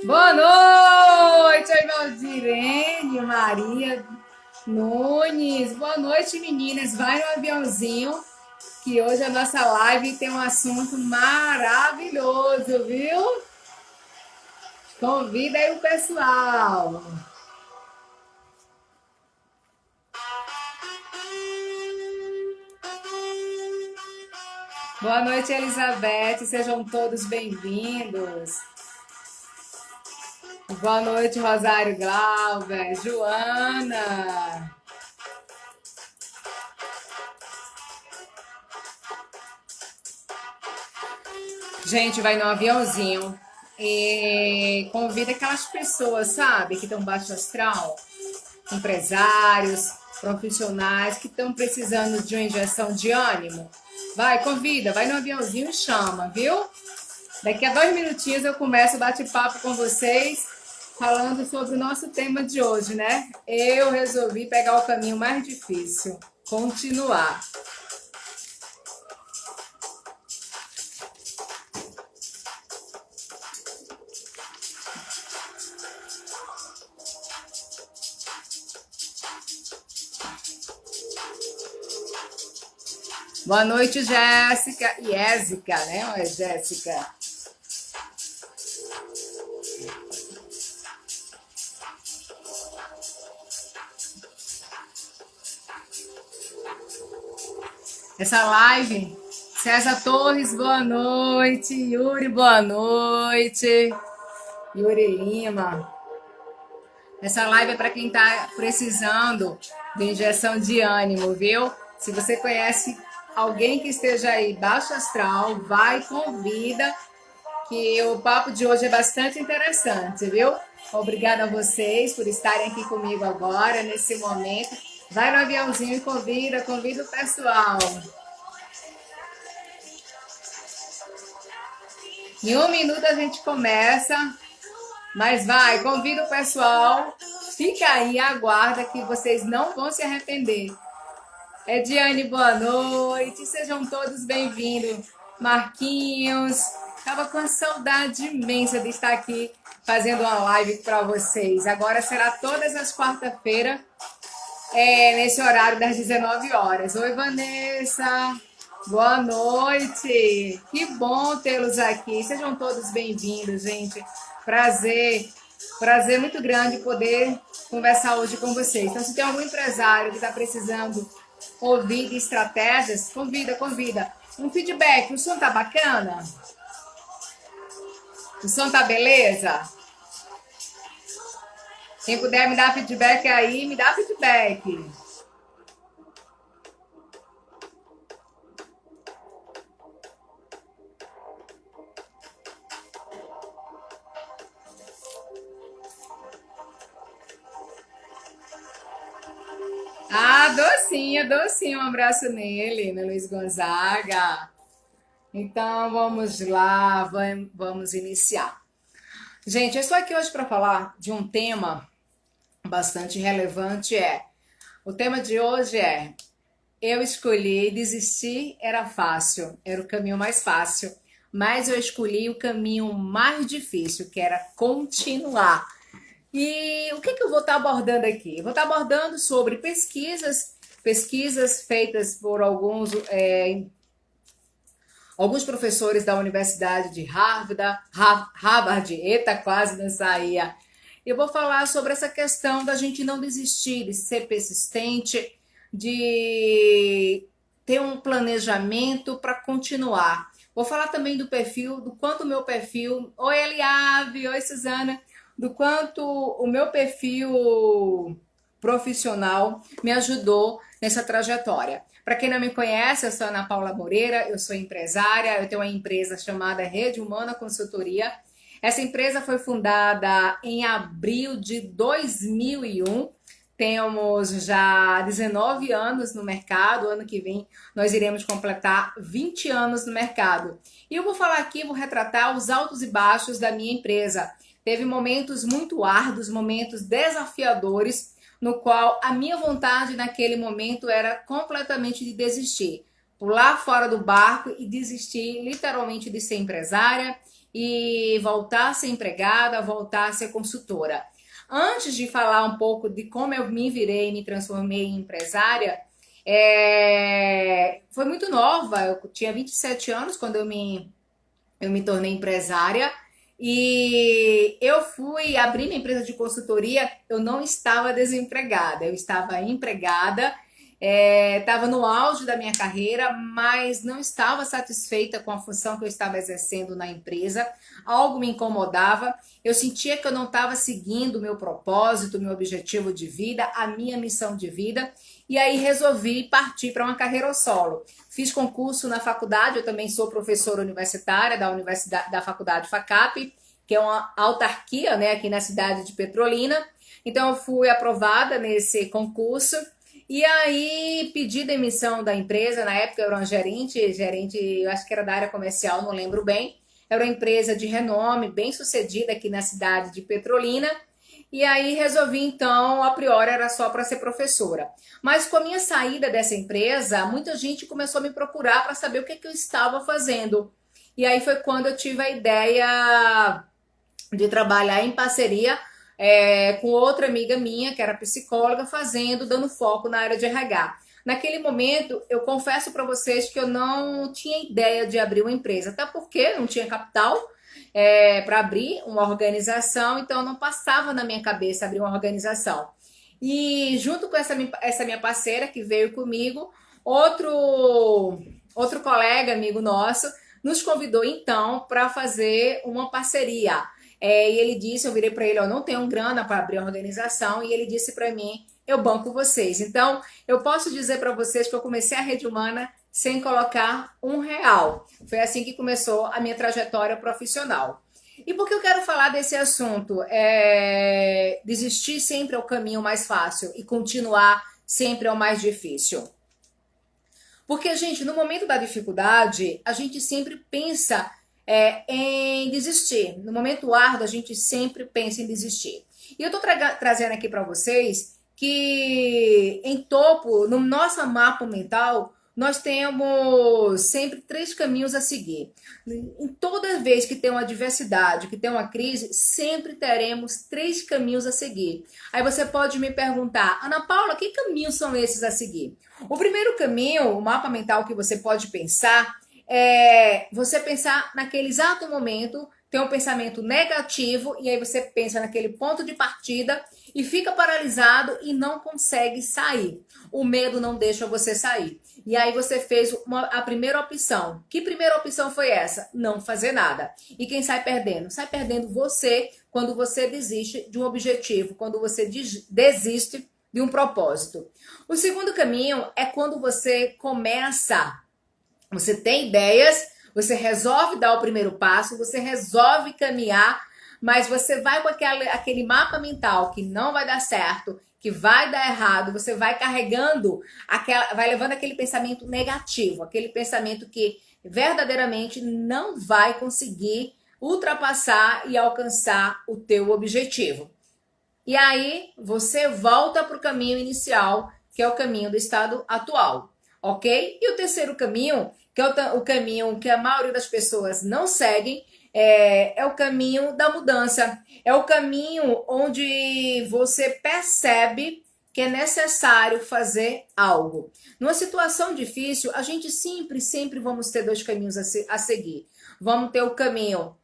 Boa noite, oi Valdirene, Maria Nunes. Boa noite, meninas. Vai no aviãozinho, que hoje a nossa live tem um assunto maravilhoso, viu? Convida aí o pessoal. Boa noite, Elizabeth. Sejam todos bem-vindos. Boa noite, Rosário Glauber, Joana. Gente, vai no aviãozinho e convida aquelas pessoas, sabe, que estão baixo astral, empresários, profissionais que estão precisando de uma injeção de ânimo. Vai, convida, vai no aviãozinho e chama, viu? Daqui a 2 minutinhos eu começo o bate-papo com vocês, falando sobre o nosso tema de hoje, né? Eu resolvi pegar o caminho mais difícil, continuar. Boa noite, Jéssica. Jéssica, né? Ou é Jéssica? Essa live. César Torres, boa noite. Yuri, boa noite. Yuri Lima. Essa live é para quem está precisando de injeção de ânimo, viu? Se você conhece alguém que esteja aí baixo astral, vai, convida, que o papo de hoje é bastante interessante, viu? Obrigada a vocês por estarem aqui comigo agora, nesse momento. Vai no aviãozinho e convida o pessoal. Em 1 minuto a gente começa, mas vai, convida o pessoal, fica aí, aguarda que vocês não vão se arrepender. Ediane, boa noite, sejam todos bem-vindos. Marquinhos, tava com a saudade imensa de estar aqui fazendo uma live para vocês. Agora será todas as quarta-feiras, nesse horário das 19 horas. Oi, Vanessa, boa noite. Que bom tê-los aqui. Sejam todos bem-vindos, gente. Prazer muito grande poder conversar hoje com vocês. Então, se tem algum empresário que está precisando ouvir de estratégias, convida. Um feedback, o som tá bacana? O som tá beleza? Quem puder me dar feedback aí, me dá feedback. Ah, dou sim um abraço nele, no Luiz Gonzaga. Então, vamos lá, vamos iniciar. Gente, eu estou aqui hoje para falar de um tema bastante relevante, o tema de hoje eu escolhi desistir, era fácil, era o caminho mais fácil, mas eu escolhi o caminho mais difícil, que era continuar. E o que eu vou estar abordando aqui? Eu vou estar abordando sobre pesquisas feitas por alguns professores da Universidade de Harvard, eita, quase não saía. Eu vou falar sobre essa questão da gente não desistir, de ser persistente, de ter um planejamento para continuar. Vou falar também do perfil, do quanto o meu perfil... Oi, Eliave, oi, Suzana. Do quanto o meu perfil profissional me ajudou nessa trajetória. Para quem não me conhece, eu sou Ana Paula Moreira, eu sou empresária, eu tenho uma empresa chamada Rede Humana Consultoria. Essa empresa foi fundada em abril de 2001. Temos já 19 anos no mercado, ano que vem nós iremos completar 20 anos no mercado. E eu vou falar aqui, vou retratar os altos e baixos da minha empresa. Teve momentos muito árduos, momentos desafiadores, no qual a minha vontade naquele momento era completamente de desistir. Pular fora do barco e desistir literalmente de ser empresária e voltar a ser empregada, voltar a ser consultora. Antes de falar um pouco de como eu me virei, me transformei em empresária, foi muito nova, eu tinha 27 anos quando eu me tornei empresária e eu fui abrir minha empresa de consultoria. Eu não estava desempregada, eu estava empregada, estava no auge da minha carreira, mas não estava satisfeita com a função que eu estava exercendo na empresa. Algo me incomodava, eu sentia que eu não estava seguindo o meu propósito, o meu objetivo de vida, a minha missão de vida, e aí resolvi partir para uma carreira solo. Fiz concurso na faculdade, eu também sou professora universitária da faculdade FACAP, que é uma autarquia, né, aqui na cidade de Petrolina. Então eu fui aprovada nesse concurso e aí pedi demissão da empresa. Na época eu era uma gerente, eu acho que era da área comercial, não lembro bem. Era uma empresa de renome, bem sucedida aqui na cidade de Petrolina. E aí resolvi, então, a priori era só para ser professora. Mas com a minha saída dessa empresa, muita gente começou a me procurar para saber o que, que eu estava fazendo. E aí foi quando eu tive a ideia de trabalhar em parceria com outra amiga minha, que era psicóloga, dando foco na área de RH. Naquele momento, eu confesso para vocês que eu não tinha ideia de abrir uma empresa, até porque não tinha capital para abrir uma organização, então não passava na minha cabeça abrir uma organização. E junto com essa minha parceira que veio comigo, outro colega, amigo nosso, nos convidou então para fazer uma parceria. E ele disse, eu virei para ele, eu não tenho grana para abrir uma organização, e ele disse para mim, eu banco vocês. Então, eu posso dizer para vocês que eu comecei a Rede Humana sem colocar R$ 1. Foi assim que começou a minha trajetória profissional. E por que eu quero falar desse assunto? Desistir sempre é o caminho mais fácil e continuar sempre é o mais difícil. Porque, gente, no momento da dificuldade, a gente sempre pensa em desistir. No momento árduo, a gente sempre pensa em desistir. E eu tô trazendo aqui para vocês que em topo, no nosso mapa mental, nós temos sempre 3 caminhos a seguir. Em toda vez que tem uma adversidade, que tem uma crise, sempre teremos 3 caminhos a seguir. Aí você pode me perguntar, Ana Paula, que caminhos são esses a seguir? O primeiro caminho, o mapa mental que você pode pensar, é você pensar naquele exato momento, tem um pensamento negativo, e aí você pensa naquele ponto de partida e fica paralisado e não consegue sair. O medo não deixa você sair. E aí você fez a primeira opção. Que primeira opção foi essa? Não fazer nada. E quem sai perdendo? Sai perdendo você quando você desiste de um objetivo, quando você desiste de um propósito. O segundo caminho é quando você começa, você tem ideias, você resolve dar o primeiro passo, você resolve caminhar, mas você vai com aquele mapa mental que não vai dar certo, que vai dar errado, você vai carregando, vai levando aquele pensamento negativo, aquele pensamento que verdadeiramente não vai conseguir ultrapassar e alcançar o teu objetivo. E aí você volta para o caminho inicial, que é o caminho do estado atual, ok? E o terceiro caminho, que é o caminho que a maioria das pessoas não seguem, é o caminho da mudança. É o caminho onde você percebe que é necessário fazer algo. Numa situação difícil, a gente sempre vamos ter 2 caminhos a seguir. Vamos ter o caminho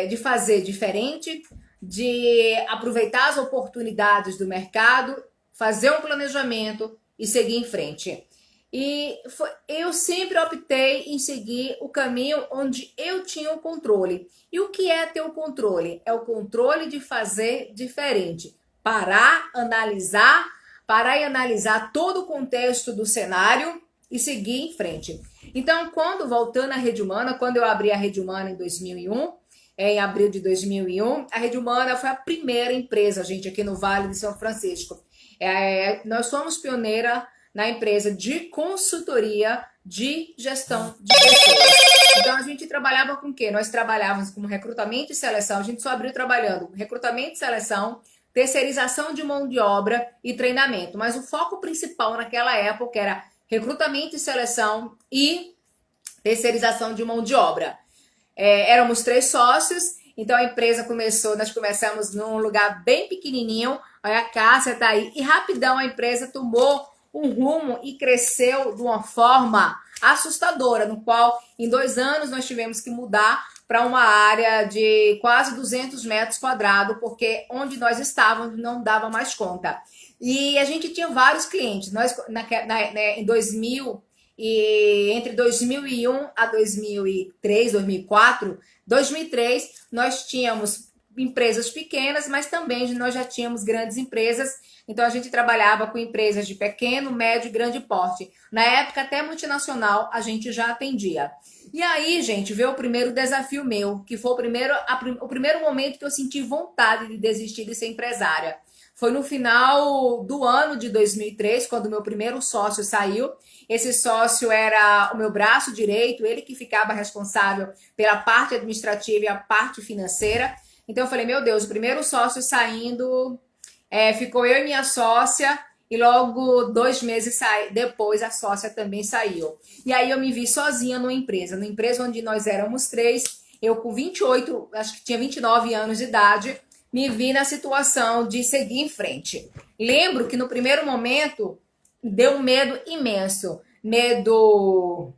de fazer diferente, de aproveitar as oportunidades do mercado, fazer um planejamento e seguir em frente. E eu sempre optei em seguir o caminho onde eu tinha o controle. E o que é ter o controle? É o controle de fazer diferente. Parar e analisar todo o contexto do cenário e seguir em frente. Então, voltando à Rede Humana, quando eu abri a Rede Humana em 2001, em abril de 2001, a Rede Humana foi a primeira empresa, gente, aqui no Vale de São Francisco. Nós somos pioneira na empresa de consultoria de gestão de pessoas. Então, a gente trabalhava com o quê? Nós trabalhávamos com recrutamento e seleção, a gente só abriu trabalhando recrutamento e seleção, terceirização de mão de obra e treinamento. Mas o foco principal naquela época era recrutamento e seleção e terceirização de mão de obra. éramos 3 sócios, então a empresa começou, nós começamos num lugar bem pequenininho, olha a Cássia tá aí, e rapidão a empresa tomou um rumo e cresceu de uma forma assustadora, no qual em 2 anos nós tivemos que mudar para uma área de quase 200 metros quadrados, porque onde nós estávamos não dava mais conta. E a gente tinha vários clientes. Nós, em 2000, entre 2001 a 2003, 2004, 2003, nós tínhamos empresas pequenas, mas também nós já tínhamos grandes empresas. Então a gente trabalhava com empresas de pequeno, médio e grande porte. Na época, até multinacional, a gente já atendia. E aí, gente, veio o primeiro desafio meu, que foi o primeiro momento que eu senti vontade de desistir de ser empresária. Foi no final do ano de 2003, quando o meu primeiro sócio saiu. Esse sócio era o meu braço direito, ele que ficava responsável pela parte administrativa e a parte financeira. Então eu falei, meu Deus, o primeiro sócio saindo, ficou eu e minha sócia, e logo 2 meses depois a sócia também saiu. E aí eu me vi sozinha numa empresa onde nós éramos 3, eu com 28, acho que tinha 29 anos de idade, me vi na situação de seguir em frente. Lembro que no primeiro momento deu um medo imenso, medo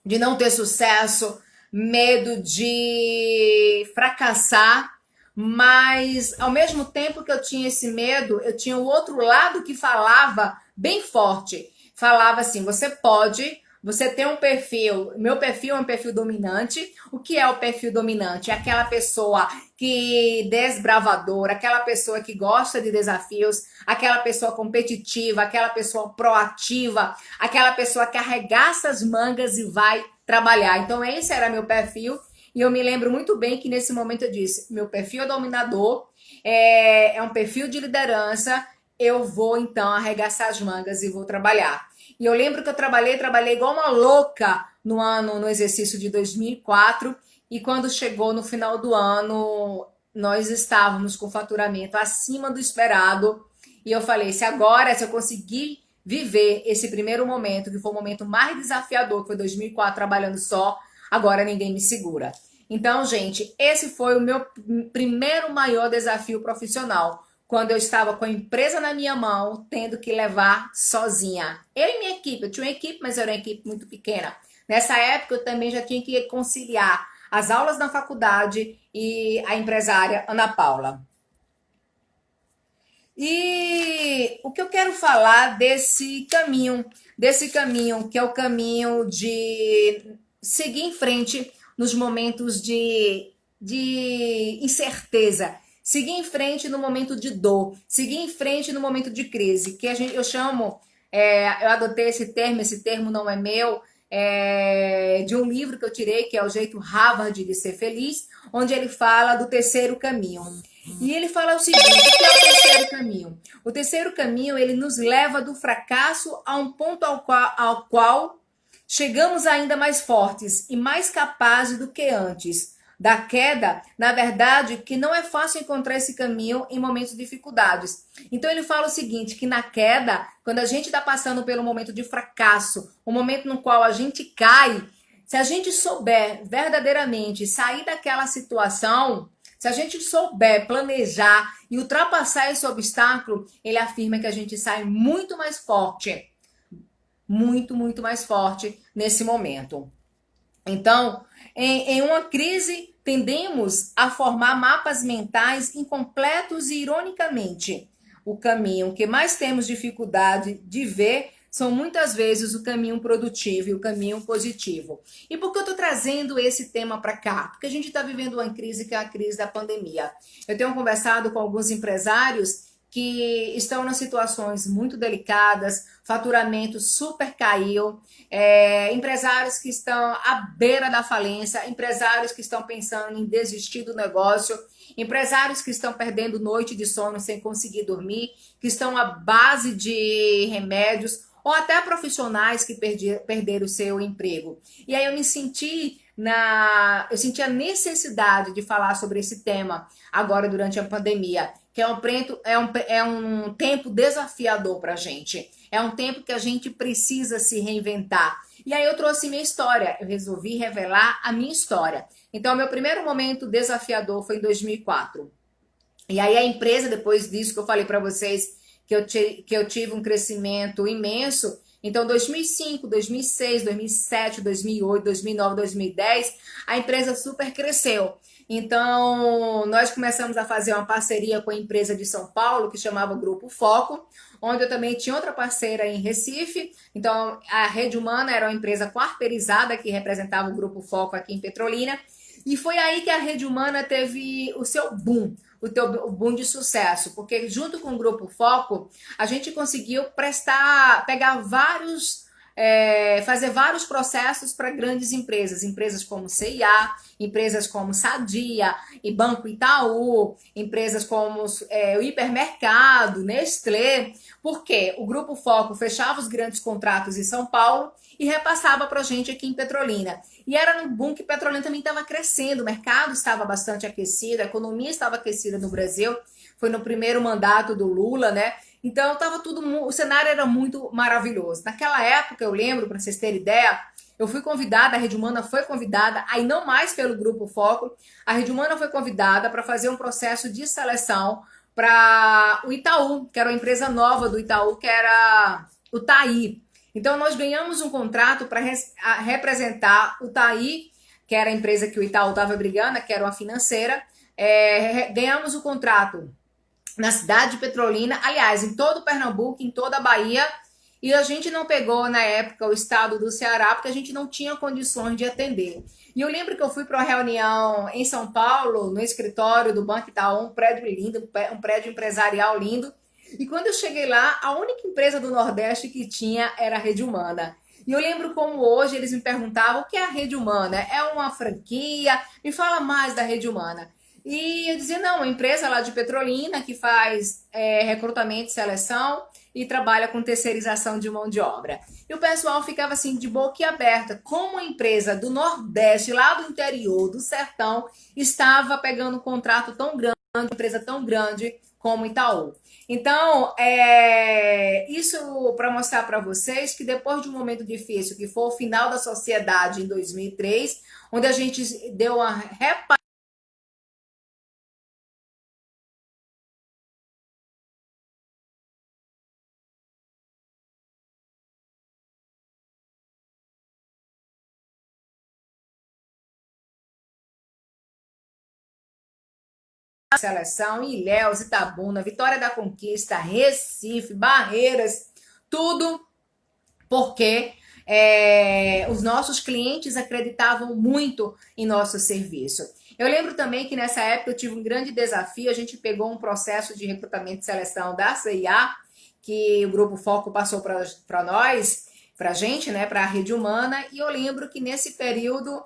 de não ter sucesso, medo de fracassar, mas ao mesmo tempo que eu tinha esse medo, eu tinha o outro lado que falava bem forte. Falava assim, você pode, você tem um perfil, meu perfil é um perfil dominante. O que é o perfil dominante? É aquela pessoa que desbravadora, aquela pessoa que gosta de desafios, aquela pessoa competitiva, aquela pessoa proativa, aquela pessoa que arregaça as mangas e vai trabalhar. Então esse era meu perfil. E eu me lembro muito bem que nesse momento eu disse, meu perfil é dominador, é um perfil de liderança, eu vou então arregaçar as mangas e vou trabalhar. E eu lembro que eu trabalhei igual uma louca no exercício de 2004, e quando chegou no final do ano, nós estávamos com faturamento acima do esperado, e eu falei, se eu conseguir viver esse primeiro momento, que foi o momento mais desafiador, que foi 2004 trabalhando só, agora ninguém me segura. Então, gente, esse foi o meu primeiro maior desafio profissional, quando eu estava com a empresa na minha mão, tendo que levar sozinha. Eu e minha equipe, eu tinha uma equipe, mas era uma equipe muito pequena. Nessa época, eu também já tinha que conciliar as aulas na faculdade e a empresária Ana Paula. E o que eu quero falar desse caminho que é o caminho de seguir em frente nos momentos de incerteza, seguir em frente no momento de dor, seguir em frente no momento de crise, que eu chamo, eu adotei esse termo não é meu, de um livro que eu tirei, que é O Jeito Harvard de Ser Feliz, onde ele fala do terceiro caminho. E ele fala o seguinte, o que é o terceiro caminho? O terceiro caminho, ele nos leva do fracasso a um ponto ao qual chegamos ainda mais fortes e mais capazes do que antes. Da queda, na verdade, que não é fácil encontrar esse caminho em momentos de dificuldades. Então ele fala o seguinte, que na queda, quando a gente está passando pelo momento de fracasso, o momento no qual a gente cai, se a gente souber verdadeiramente sair daquela situação, se a gente souber planejar e ultrapassar esse obstáculo, ele afirma que a gente sai muito mais forte. Muito, muito mais forte nesse momento. Então, em uma crise, tendemos a formar mapas mentais incompletos e, ironicamente, o caminho que mais temos dificuldade de ver são muitas vezes o caminho produtivo e o caminho positivo. E por que eu estou trazendo esse tema para cá? Porque a gente está vivendo uma crise que é a crise da pandemia. Eu tenho conversado com alguns empresários que estão nas situações muito delicadas, faturamento super caiu, empresários que estão à beira da falência, empresários que estão pensando em desistir do negócio, empresários que estão perdendo noite de sono sem conseguir dormir, que estão à base de remédios, ou até profissionais que perderam o seu emprego. E aí eu senti a necessidade de falar sobre esse tema agora durante a pandemia, que é um tempo desafiador para a gente. É um tempo que a gente precisa se reinventar. E aí eu trouxe minha história, eu resolvi revelar a minha história. Então, meu primeiro momento desafiador foi em 2004. E aí a empresa, depois disso que eu falei para vocês, que eu tive um crescimento imenso, então 2005, 2006, 2007, 2008, 2009, 2010, a empresa super cresceu. Então, nós começamos a fazer uma parceria com a empresa de São Paulo, que chamava Grupo Foco, onde eu também tinha outra parceira em Recife. Então, a Rede Humana era uma empresa quarteirizada que representava o Grupo Foco aqui em Petrolina. E foi aí que a Rede Humana teve o seu boom, o boom de sucesso, porque junto com o Grupo Foco, a gente conseguiu pegar fazer vários processos para grandes empresas, empresas como CIA, empresas como Sadia, e Banco Itaú, empresas como o Hipermercado, Nestlé, porque o Grupo Foco fechava os grandes contratos em São Paulo e repassava para a gente aqui em Petrolina. E era no boom que Petrolina também estava crescendo, o mercado estava bastante aquecido, a economia estava aquecida no Brasil, foi no primeiro mandato do Lula, né? Então estava o cenário era muito maravilhoso. Naquela época, eu lembro, para vocês terem ideia, eu fui convidada, a Rede Humana foi convidada, aí não mais pelo Grupo Foco, a Rede Humana foi convidada para fazer um processo de seleção para o Itaú, que era uma empresa nova do Itaú, que era o TAI. Então nós ganhamos um contrato para representar o TAI, que era a empresa que o Itaú estava brigando, que era uma financeira. Ganhamos o contrato na cidade de Petrolina, aliás, em todo o Pernambuco, em toda a Bahia, e a gente não pegou na época o estado do Ceará, porque a gente não tinha condições de atender. E eu lembro que eu fui para uma reunião em São Paulo, no escritório do Banco Itaú, um prédio lindo, um prédio empresarial lindo, e quando eu cheguei lá, a única empresa do Nordeste que tinha era a Rede Humana. E eu lembro como hoje eles me perguntavam o que é a Rede Humana? É uma franquia? Me fala mais da Rede Humana. E eu dizia, não, uma empresa lá de Petrolina que faz recrutamento e seleção e trabalha com terceirização de mão de obra. E o pessoal ficava assim de boca aberta, como a empresa do Nordeste, lá do interior, do sertão, estava pegando um contrato tão grande, uma empresa tão grande como Itaú. Então, isso para mostrar para vocês que depois de um momento difícil, que foi o final da sociedade em 2003, onde a gente deu uma seleção, Ilhéus, Itabuna, Vitória da Conquista, Recife, Barreiras, tudo porque os nossos clientes acreditavam muito em nosso serviço. Eu lembro também que nessa época eu tive um grande desafio, a gente pegou um processo de recrutamento e seleção da CIA, que o Grupo Foco passou para nós, para a gente, né, para a Rede Humana, e eu lembro que nesse período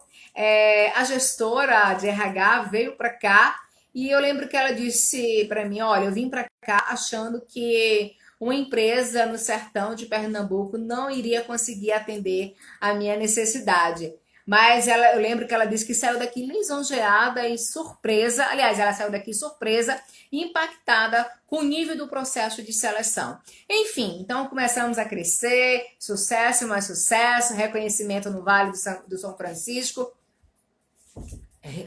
a gestora de RH veio para cá e eu lembro que ela disse para mim, olha, eu vim para cá achando que uma empresa no sertão de Pernambuco não iria conseguir atender a minha necessidade. Mas eu lembro que ela disse que saiu daqui lisonjeada e surpresa. Aliás, ela saiu daqui surpresa e impactada com o nível do processo de seleção. Enfim, então começamos a crescer, sucesso, mais sucesso, reconhecimento no Vale do São Francisco.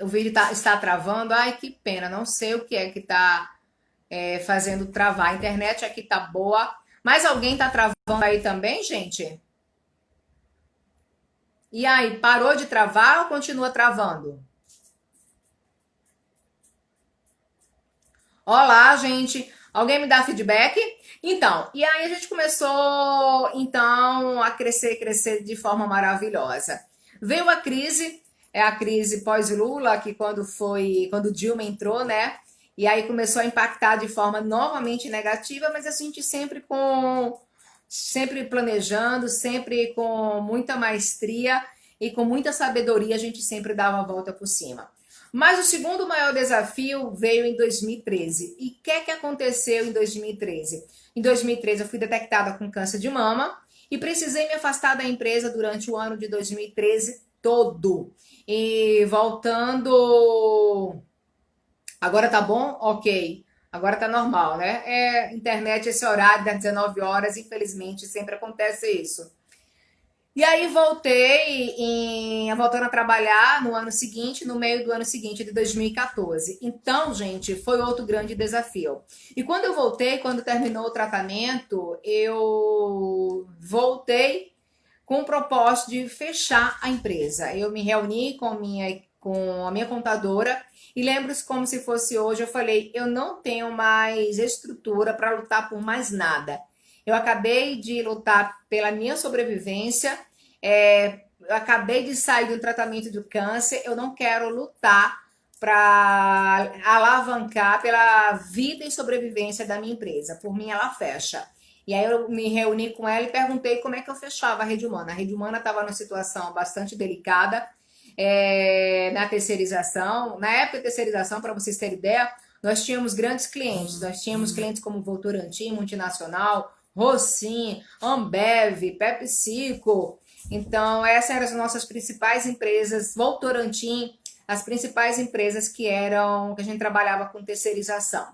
O vídeo está travando. Ai, que pena, não sei o que é que está fazendo travar. A internet aqui tá boa. Mas alguém tá travando aí também, gente? E aí, parou de travar ou continua travando? Olá, gente. Alguém me dá feedback? Então, e aí a gente começou, então, a crescer de forma maravilhosa. Veio a crise, a crise pós-Lula, que quando Dilma entrou, né? E aí começou a impactar de forma novamente negativa, mas a gente sempre planejando, sempre com muita maestria e com muita sabedoria, a gente sempre dava a volta por cima. Mas o segundo maior desafio veio em 2013. E o que aconteceu em 2013? Em 2013 eu fui detectada com câncer de mama e precisei me afastar da empresa durante o ano de 2013 todo. E voltando. Agora tá bom? Ok. Agora tá normal, né? Internet esse horário das 19 horas, infelizmente sempre acontece isso. E aí voltando a trabalhar no ano seguinte, no meio do ano seguinte, de 2014. Então, gente, foi outro grande desafio. E quando eu voltei, quando terminou o tratamento, eu voltei com o propósito de fechar a empresa. Eu me reuni com a minha contadora e lembro-se como se fosse hoje, eu falei, eu não tenho mais estrutura para lutar por mais nada. Eu acabei de lutar pela minha sobrevivência, eu acabei de sair do tratamento do câncer, eu não quero lutar para alavancar pela vida e sobrevivência da minha empresa. Por mim, ela fecha. E aí eu me reuni com ela e perguntei como é que eu fechava a Rede Humana. A Rede Humana estava numa situação bastante delicada na terceirização. Na época da terceirização, para vocês terem ideia, nós tínhamos grandes clientes. Nós tínhamos clientes como Votorantim, Multinacional, Rossim, Ambev, PepsiCo. Então, essas eram as nossas principais empresas, Votorantim, as principais empresas que a gente trabalhava com terceirização.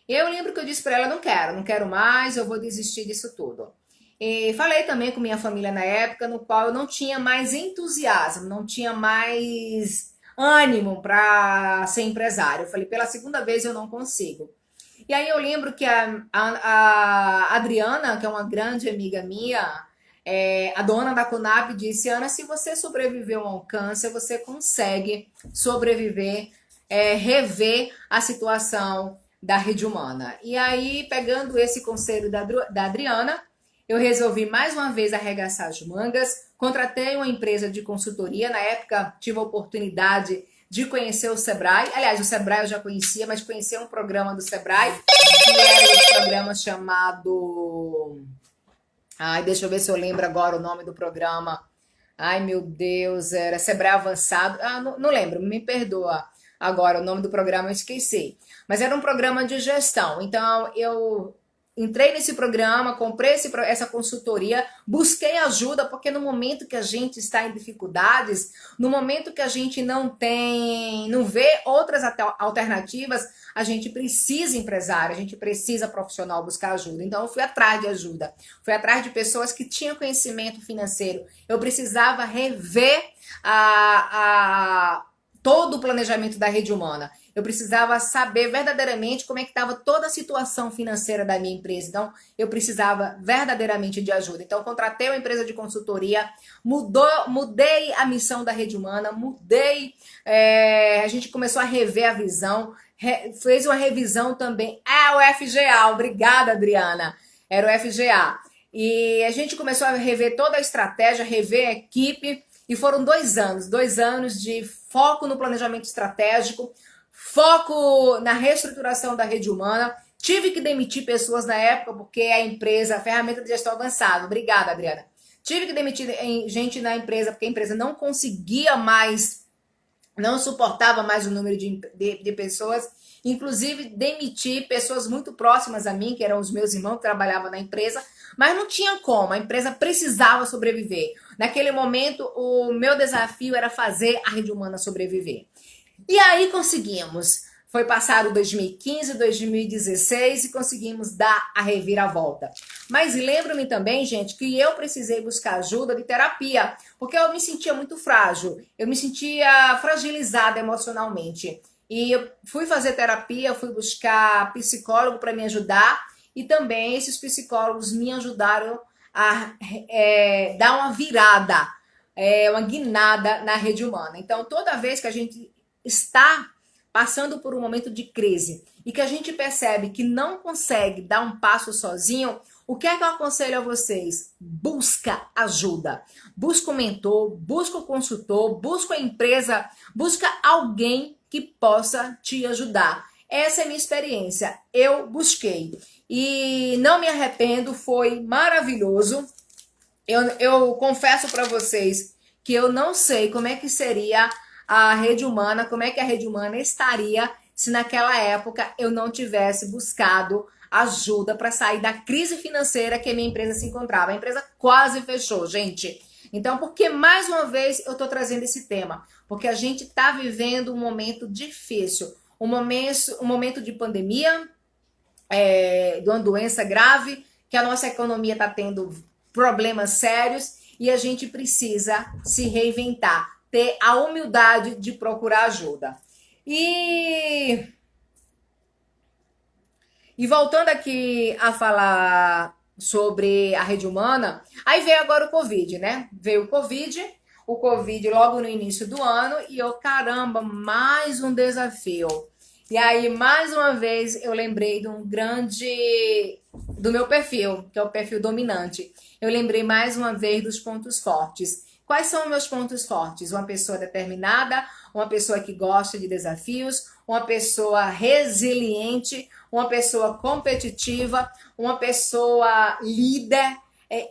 Eu lembro que eu disse para ela, não quero mais, eu vou desistir disso tudo. E falei também com minha família na época, no qual eu não tinha mais entusiasmo, não tinha mais ânimo para ser empresário. Eu falei, pela segunda vez eu não consigo. E aí eu lembro que a Adriana, que é uma grande amiga minha, a dona da Conab, disse, Ana, se você sobreviveu ao câncer, você consegue sobreviver, rever a situação da Rede Humana. E aí, pegando esse conselho da Adriana, eu resolvi mais uma vez arregaçar as mangas, contratei uma empresa de consultoria, na época tive a oportunidade de conhecer o Sebrae, aliás, o Sebrae eu já conhecia, mas conhecer um programa do Sebrae, que era um programa chamado... Ai, deixa eu ver se eu lembro agora o nome do programa. Ai, meu Deus, era Sebrae Avançado. Ah, não lembro, me perdoa agora o nome do programa, eu esqueci. Mas era um programa de gestão. Então, eu entrei nesse programa, comprei essa consultoria, busquei ajuda, porque no momento que a gente está em dificuldades, no momento que a gente não vê outras alternativas, a gente precisa empresário, a gente precisa profissional buscar ajuda. Então eu fui atrás de ajuda, fui atrás de pessoas que tinham conhecimento financeiro. Eu precisava rever todo o planejamento da Rede Humana. Eu precisava saber verdadeiramente como é que estava toda a situação financeira da minha empresa. Então, eu precisava verdadeiramente de ajuda. Então, eu contratei uma empresa de consultoria, mudei a missão da Rede Humana, a gente começou a rever a visão, fez uma revisão também. O FGA, obrigada, Adriana. Era o FGA. E a gente começou a rever toda a estratégia, rever a equipe. E foram 2 anos de foco no planejamento estratégico, foco na reestruturação da Rede Humana. Tive que demitir pessoas na época, porque a ferramenta de gestão avançada. Obrigada, Adriana. Tive que demitir gente na empresa, porque a empresa não conseguia mais, não suportava mais o número de pessoas. Inclusive, demiti pessoas muito próximas a mim, que eram os meus irmãos que trabalhavam na empresa, mas não tinha como, a empresa precisava sobreviver. Naquele momento, o meu desafio era fazer a Rede Humana sobreviver. E aí conseguimos. Foi passado 2015, 2016 e conseguimos dar a reviravolta. Mas lembro-me também, gente, que eu precisei buscar ajuda de terapia, porque eu me sentia muito frágil, eu me sentia fragilizada emocionalmente. E eu fui fazer terapia, fui buscar psicólogo para me ajudar e também esses psicólogos me ajudaram a dar uma virada, uma guinada na Rede Humana. Então, toda vez que a gente está passando por um momento de crise e que a gente percebe que não consegue dar um passo sozinho, o que é que eu aconselho a vocês? Busca ajuda. Busca um mentor, busca um consultor, busca uma empresa, busca alguém que possa te ajudar. Essa é a minha experiência. Eu busquei e não me arrependo, foi maravilhoso. Eu confesso para vocês que eu não sei como é que seria a Rede Humana, como é que a Rede Humana estaria se naquela época eu não tivesse buscado ajuda para sair da crise financeira que a minha empresa se encontrava. A empresa quase fechou, gente. Então, por que mais uma vez eu estou trazendo esse tema? Porque a gente está vivendo um momento difícil, um momento de pandemia, de uma doença grave, que a nossa economia está tendo problemas sérios e a gente precisa se reinventar, ter a humildade de procurar ajuda. E voltando aqui a falar sobre a rede humana, aí veio agora o Covid, né? Veio o Covid logo no início do ano, e eu, caramba, mais um desafio. E aí, mais uma vez, eu lembrei do meu perfil, que é o perfil dominante. Eu lembrei mais uma vez dos pontos fortes. Quais são os meus pontos fortes? Uma pessoa determinada, uma pessoa que gosta de desafios, uma pessoa resiliente, uma pessoa competitiva, uma pessoa líder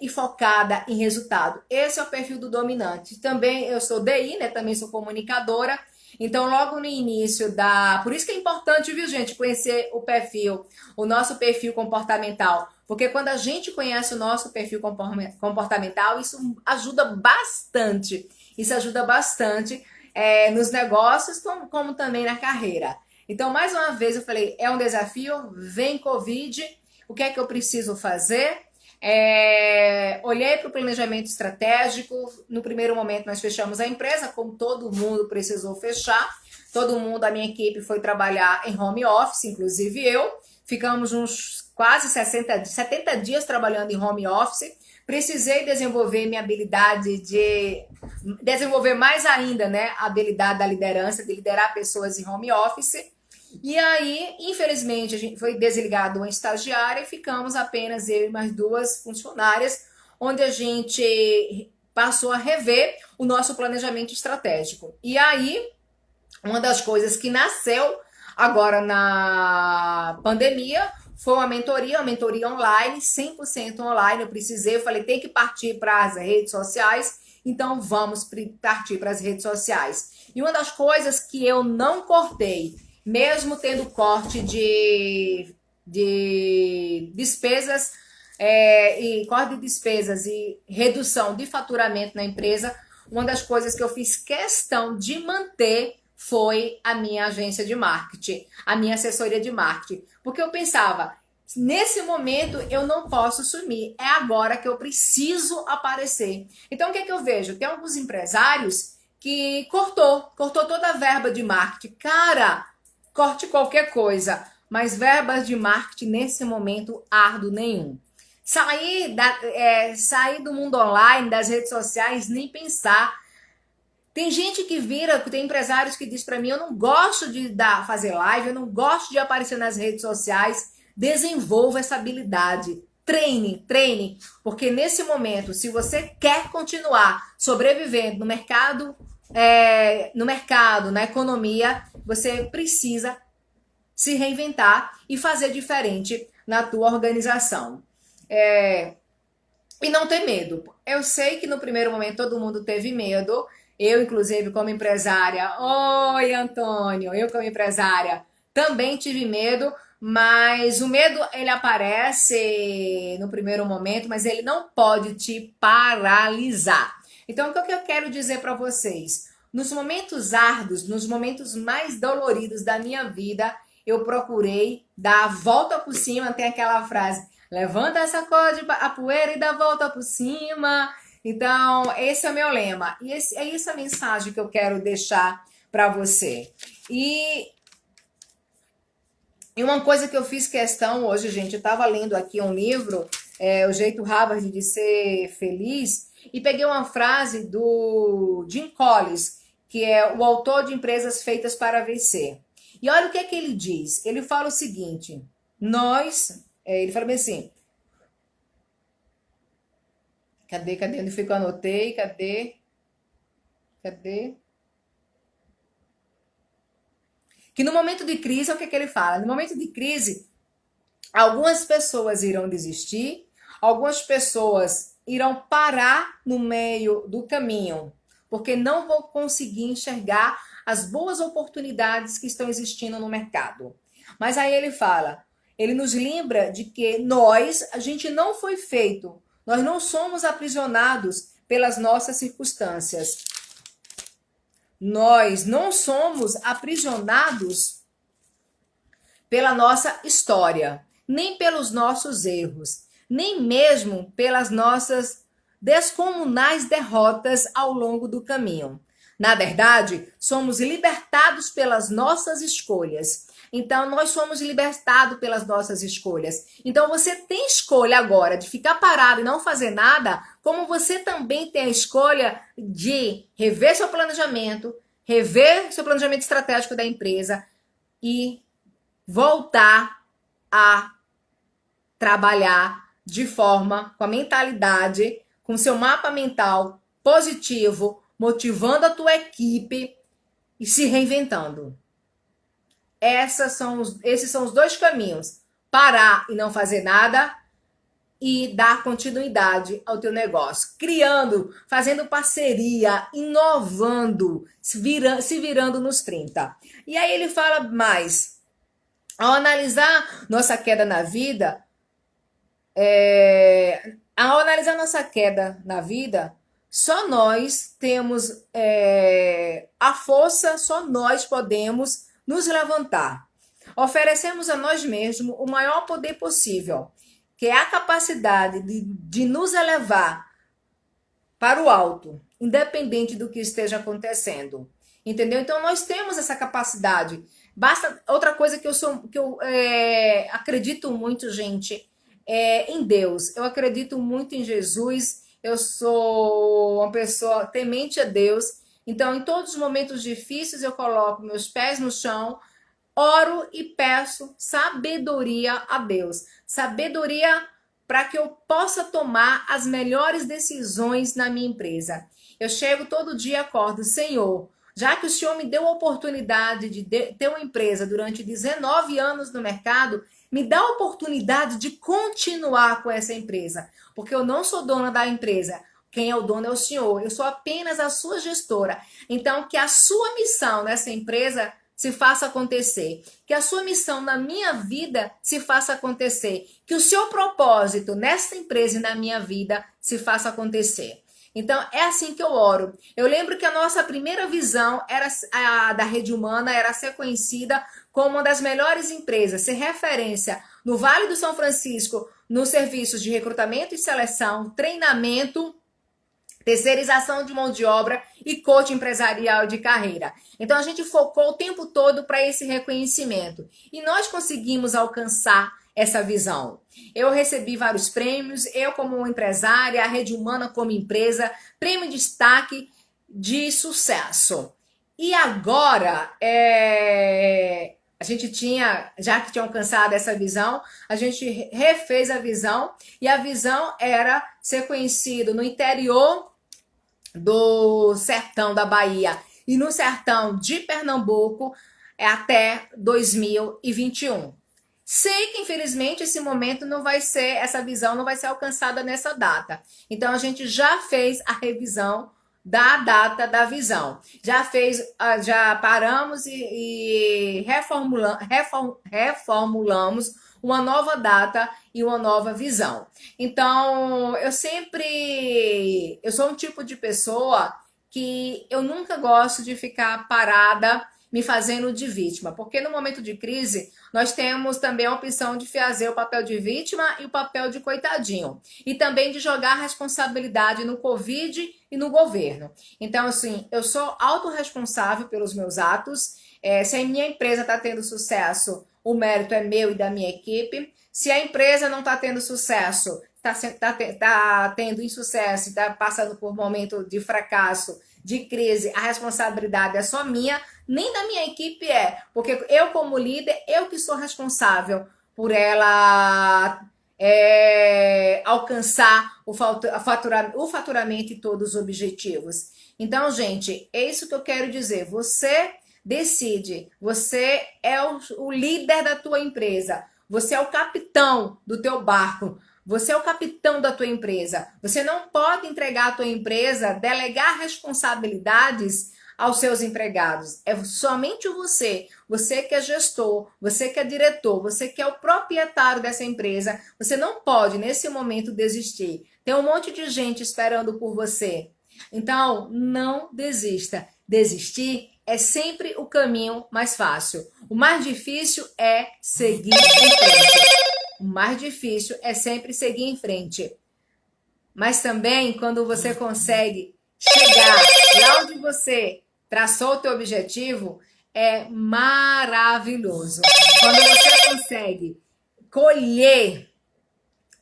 e focada em resultado. Esse é o perfil do dominante. Também eu sou DI, né? Também sou comunicadora. Então, logo no início da... Por isso que é importante, viu, gente, conhecer o nosso perfil comportamental. Porque quando a gente conhece o nosso perfil comportamental, isso ajuda bastante. Isso ajuda bastante nos negócios, como também na carreira. Então, mais uma vez, eu falei, é um desafio, vem Covid, o que é que eu preciso fazer? Olhei para o planejamento estratégico. No primeiro momento nós fechamos a empresa, como todo mundo precisou fechar. Todo mundo, a minha equipe foi trabalhar em home office, inclusive eu. Ficamos uns quase 70 dias trabalhando em home office. Precisei desenvolver minha habilidade de... Desenvolver mais ainda, né? A habilidade da liderança, de liderar pessoas em home office. E aí, infelizmente, a gente foi desligado uma estagiária e ficamos apenas eu e mais duas funcionárias, onde a gente passou a rever o nosso planejamento estratégico. E aí, uma das coisas que nasceu agora na pandemia foi uma mentoria online, 100% online. Eu falei, tem que partir para as redes sociais, então vamos partir para as redes sociais. E uma das coisas que eu não cortei, mesmo tendo corte de despesas e corte de despesas e redução de faturamento na empresa, uma das coisas que eu fiz questão de manter foi a minha agência de marketing, a minha assessoria de marketing, porque eu pensava, nesse momento eu não posso sumir, é agora que eu preciso aparecer. Então o que é que eu vejo? Tem alguns empresários que cortou toda a verba de marketing. Cara, corte qualquer coisa, mas verbas de marketing nesse momento árduo nenhum. Sair do mundo online, das redes sociais, nem pensar. Tem gente que tem empresários que diz para mim, eu não gosto de fazer live, eu não gosto de aparecer nas redes sociais. Desenvolva essa habilidade. Treine, porque nesse momento, se você quer continuar sobrevivendo no mercado, na economia, você precisa se reinventar e fazer diferente na tua organização. E não ter medo. Eu sei que no primeiro momento todo mundo teve medo. Eu, inclusive, como empresária, oi, Antônio, eu como empresária também tive medo, mas o medo, ele aparece no primeiro momento, mas ele não pode te paralisar. Então, o que eu quero dizer para vocês? Nos momentos árduos, nos momentos mais doloridos da minha vida, eu procurei dar a volta por cima. Tem aquela frase, levanta, sacode a poeira e dá a volta por cima. Então, esse é o meu lema. E é essa mensagem que eu quero deixar para você. E uma coisa que eu fiz questão hoje, gente, eu estava lendo aqui um livro, O Jeito Harvard de Ser Feliz, e peguei uma frase do Jim Collins, que é o autor de Empresas Feitas para Vencer. E olha o que é que ele diz. Ele fala o seguinte, ele fala bem assim, Cadê? Onde foi que eu anotei? Cadê? Que no momento de crise, é o que ele fala? No momento de crise, algumas pessoas irão desistir, algumas pessoas irão parar no meio do caminho, porque não vão conseguir enxergar as boas oportunidades que estão existindo no mercado. Mas aí ele nos lembra de que a gente não foi feito, nós não somos aprisionados pelas nossas circunstâncias. Nós não somos aprisionados pela nossa história, nem pelos nossos erros, nem mesmo pelas nossas descomunais derrotas ao longo do caminho. Na verdade, somos libertados pelas nossas escolhas. Então, nós somos libertados pelas nossas escolhas. Então, você tem escolha agora de ficar parado e não fazer nada, como você também tem a escolha de rever seu planejamento estratégico da empresa e voltar a trabalhar de forma, com a mentalidade, com seu mapa mental positivo, motivando a tua equipe e se reinventando. Esses são os dois caminhos. Parar e não fazer nada e dar continuidade ao teu negócio. Criando, fazendo parceria, inovando, se virando nos 30. E aí ele fala mais. Ao analisar nossa queda na vida, só nós temos a força, só nós podemos nos levantar. Oferecemos a nós mesmos o maior poder possível, que é a capacidade de nos elevar para o alto, independente do que esteja acontecendo. Entendeu? Então nós temos essa capacidade. Basta outra coisa que eu acredito muito, gente, em Deus. Eu acredito muito em Jesus. Eu sou uma pessoa temente a Deus. Então, em todos os momentos difíceis, eu coloco meus pés no chão, oro e peço sabedoria a Deus. Sabedoria para que eu possa tomar as melhores decisões na minha empresa. Eu chego todo dia e acordo, Senhor, já que o Senhor me deu a oportunidade de ter uma empresa durante 19 anos no mercado, me dá a oportunidade de continuar com essa empresa, porque eu não sou dona da empresa. Quem é o dono é o Senhor. Eu sou apenas a sua gestora. Então, que a sua missão nessa empresa se faça acontecer. Que a sua missão na minha vida se faça acontecer. Que o seu propósito nessa empresa e na minha vida se faça acontecer. Então, é assim que eu oro. Eu lembro que a nossa primeira visão da Rede Humana era ser conhecida como uma das melhores empresas, ser referência no Vale do São Francisco, nos serviços de recrutamento e seleção, treinamento, terceirização de mão de obra e coaching empresarial de carreira. Então, a gente focou o tempo todo para esse reconhecimento. E nós conseguimos alcançar essa visão. Eu recebi vários prêmios, eu como empresária, a Rede Humana como empresa, prêmio de destaque de sucesso. E agora, a gente já que tinha alcançado essa visão, a gente refez a visão, e a visão era ser conhecido no interior do sertão da Bahia e no sertão de Pernambuco até 2021. Sei que, infelizmente, esse momento essa visão não vai ser alcançada nessa data. Então, a gente já fez a revisão da data da visão. Já paramos e reformulamos uma nova data e uma nova visão. Então, eu sou um tipo de pessoa que eu nunca gosto de ficar parada me fazendo de vítima, porque no momento de crise nós temos também a opção de fazer o papel de vítima e o papel de coitadinho, e também de jogar a responsabilidade no Covid e no governo. Então, assim, eu sou autorresponsável pelos meus atos. Se a minha empresa está tendo sucesso, o mérito é meu e da minha equipe. Se a empresa não está tendo sucesso, está tendo insucesso, está passando por um momento de fracasso, de crise, a responsabilidade é só minha, nem da minha equipe porque eu como líder, eu que sou responsável por ela alcançar o faturamento e todos os objetivos. Então, gente, é isso que eu quero dizer. Você decide, você é o líder da tua empresa, você é o capitão do teu barco, você é o capitão da tua empresa. Você não pode entregar a tua empresa, delegar responsabilidades aos seus empregados. É somente você que é gestor, você que é diretor, você que é o proprietário dessa empresa. Você não pode, nesse momento, desistir. Tem um monte de gente esperando por você. Então, não desista. Desistir é sempre o caminho mais fácil. O mais difícil é seguir em frente. O mais difícil é sempre seguir em frente. mas também quando você consegue chegar lá onde você traçou o teu objetivo, é maravilhoso. Quando você consegue colher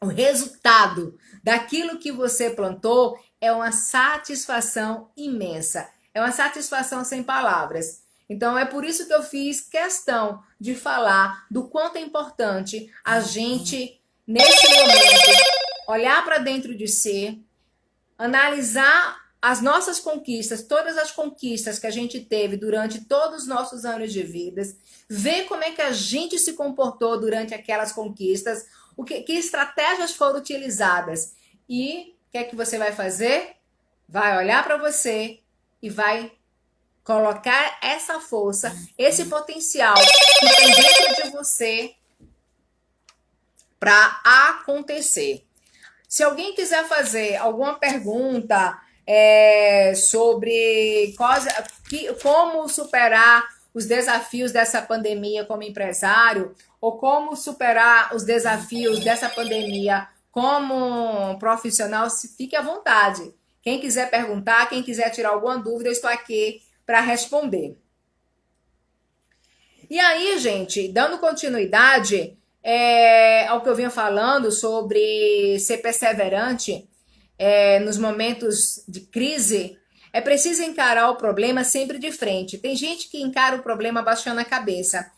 o resultado daquilo que você plantou, é uma satisfação imensa. É uma satisfação sem palavras. Então é por isso que eu fiz questão de falar do quanto é importante a gente, nesse momento, olhar para dentro de si, analisar as nossas conquistas, todas as conquistas que a gente teve durante todos os nossos anos de vida, ver como é que a gente se comportou durante aquelas conquistas, que estratégias foram utilizadas. E o que é que você vai fazer? Vai olhar para você e vai colocar essa força, esse potencial que tem dentro de você para acontecer. Se alguém quiser fazer alguma pergunta sobre como superar os desafios dessa pandemia como empresário, ou como superar os desafios dessa pandemia como profissional, fique à vontade. Quem quiser perguntar, quem quiser tirar alguma dúvida, eu estou aqui para responder. E aí, gente, dando continuidade ao que eu vinha falando sobre ser perseverante nos momentos de crise, é preciso encarar o problema sempre de frente. Tem gente que encara o problema abaixando a cabeça.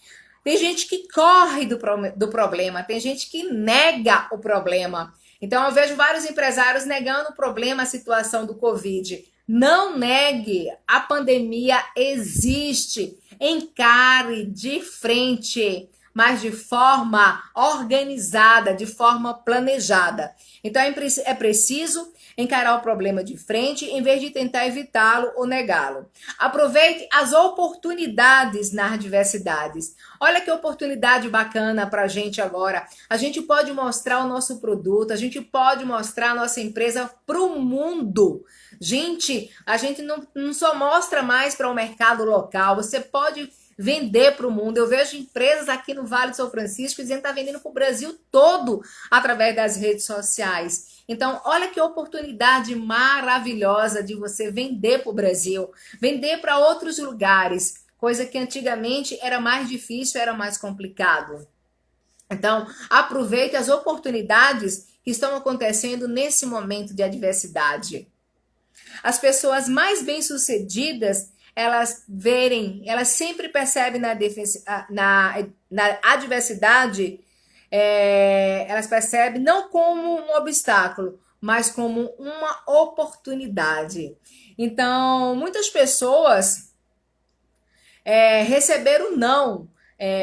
Tem gente que corre do problema. Tem gente que nega o problema. Então, eu vejo vários empresários negando o problema, a situação do Covid. Não negue, a pandemia existe. Encare de frente, mas de forma organizada, de forma planejada. Então, é preciso encarar o problema de frente em vez de tentar evitá-lo ou negá-lo. Aproveite as oportunidades nas adversidades. Olha que oportunidade bacana para a gente agora. A gente pode mostrar o nosso produto, a gente pode mostrar a nossa empresa para o mundo. Gente, a gente não só mostra mais para o mercado local, você pode vender para o mundo. Eu vejo empresas aqui no Vale do São Francisco dizendo que está vendendo para o Brasil todo através das redes sociais. Então, olha que oportunidade maravilhosa de você vender para o Brasil, vender para outros lugares, coisa que antigamente era mais difícil, era mais complicado. Então, aproveite as oportunidades que estão acontecendo nesse momento de adversidade. As pessoas mais bem-sucedidas, elas sempre percebem na adversidade, elas percebem não como um obstáculo, mas como uma oportunidade. Então, muitas pessoas receberam não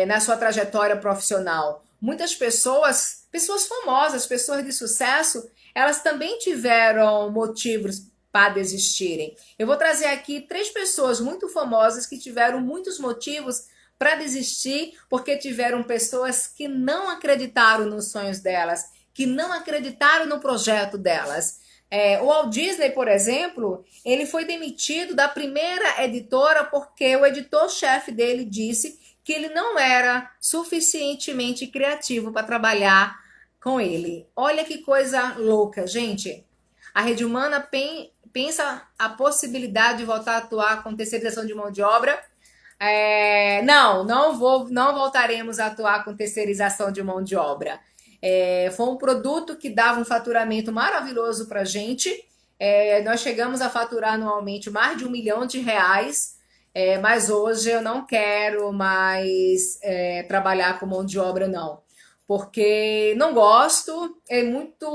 na sua trajetória profissional. Muitas pessoas famosas, pessoas de sucesso, elas também tiveram motivos para desistirem. Eu vou trazer aqui 3 pessoas muito famosas que tiveram muitos motivos para desistir, porque tiveram pessoas que não acreditaram nos sonhos delas, que não acreditaram no projeto delas. O Walt Disney, por exemplo, ele foi demitido da primeira editora porque o editor-chefe dele disse que ele não era suficientemente criativo para trabalhar com ele. Olha que coisa louca, gente. A Rede Humana pensa a possibilidade de voltar a atuar com terceirização de mão de obra. Não voltaremos a atuar com terceirização de mão de obra. Foi um produto que dava um faturamento maravilhoso para a gente. Nós chegamos a faturar anualmente mais de R$1 milhão, mas hoje eu não quero mais trabalhar com mão de obra, não. Porque não gosto, é muito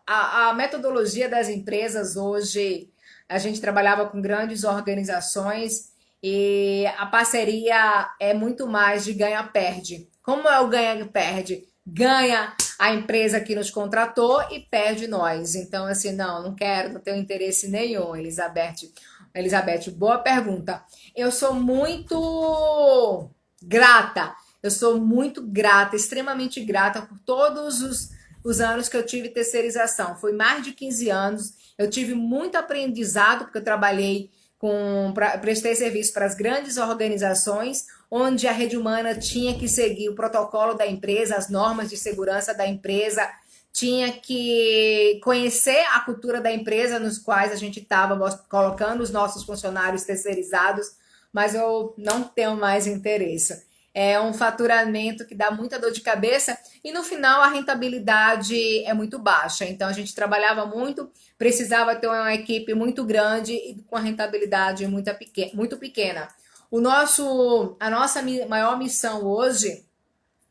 a metodologia das empresas hoje. A gente trabalhava com grandes organizações e a parceria é muito mais de ganha-perde. Como é o ganha-perde? Ganha a empresa que nos contratou e perde nós. Então, assim, não quero, não tenho interesse nenhum, Elizabeth. Elizabeth, boa pergunta. Eu sou muito grata. Extremamente grata por todos os anos que eu tive terceirização. Foi mais de 15 anos. Eu tive muito aprendizado, porque eu prestei serviço para as grandes organizações, onde a Rede Humana tinha que seguir o protocolo da empresa, as normas de segurança da empresa, tinha que conhecer a cultura da empresa nos quais a gente estava colocando os nossos funcionários terceirizados, mas eu não tenho mais interesse. É um faturamento que dá muita dor de cabeça e no final a rentabilidade é muito baixa. Então a gente trabalhava muito, precisava ter uma equipe muito grande e com a rentabilidade muito pequena. A nossa maior missão hoje,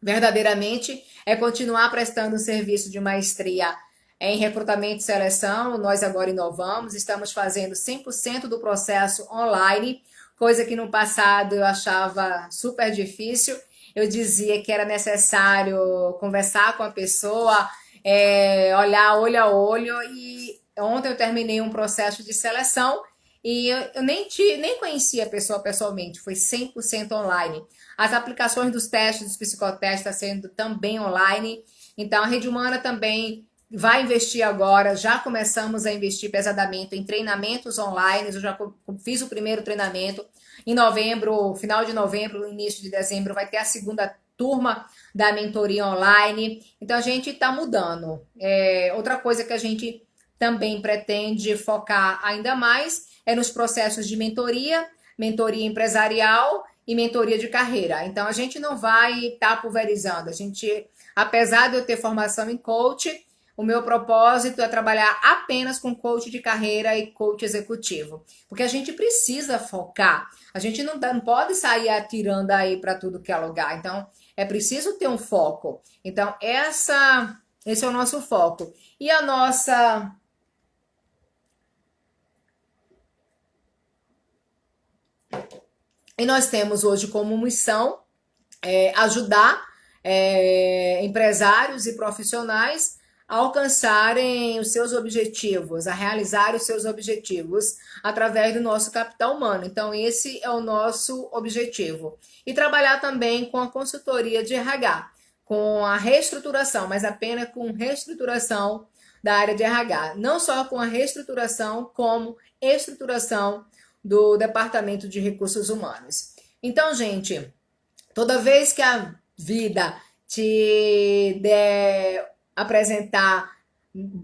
verdadeiramente, é continuar prestando um serviço de maestria em recrutamento e seleção. Nós agora inovamos, estamos fazendo 100% do processo online, coisa que no passado eu achava super difícil. Eu dizia que era necessário conversar com a pessoa, olhar olho a olho, e ontem eu terminei um processo de seleção e eu nem conhecia a pessoa pessoalmente, foi 100% online. As aplicações dos testes, dos psicotestes, está sendo também online. Então, a Rede Humana também vai investir agora. Já começamos a investir pesadamente em treinamentos online. Eu já fiz o primeiro treinamento. Em novembro, final de novembro, início de dezembro, vai ter a segunda turma da mentoria online. Então, a gente está mudando. Outra coisa que a gente também pretende focar ainda mais é nos processos de mentoria, mentoria empresarial e mentoria de carreira. Então, a gente não vai estar pulverizando. Apesar de eu ter formação em coach, o meu propósito é trabalhar apenas com coach de carreira e coach executivo. Porque a gente precisa focar. A gente não pode sair atirando aí para tudo que é lugar. Então, é preciso ter um foco. Então, esse é o nosso foco. E a nossa... E nós temos hoje como missão ajudar empresários e profissionais a alcançarem os seus objetivos, a realizar os seus objetivos através do nosso capital humano. Então, esse é o nosso objetivo. E trabalhar também com a consultoria de RH, com a reestruturação, mas apenas com reestruturação da área de RH. Não só com a reestruturação, como estruturação do Departamento de Recursos Humanos. Então, gente, toda vez que a vida te der apresentar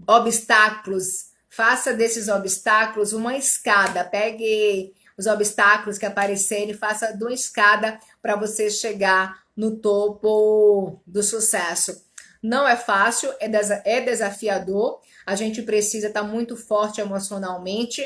obstáculos, faça desses obstáculos uma escada. Pegue os obstáculos que aparecerem e faça de uma escada para você chegar no topo do sucesso. Não é fácil, é desafiador. A gente precisa estar muito forte emocionalmente.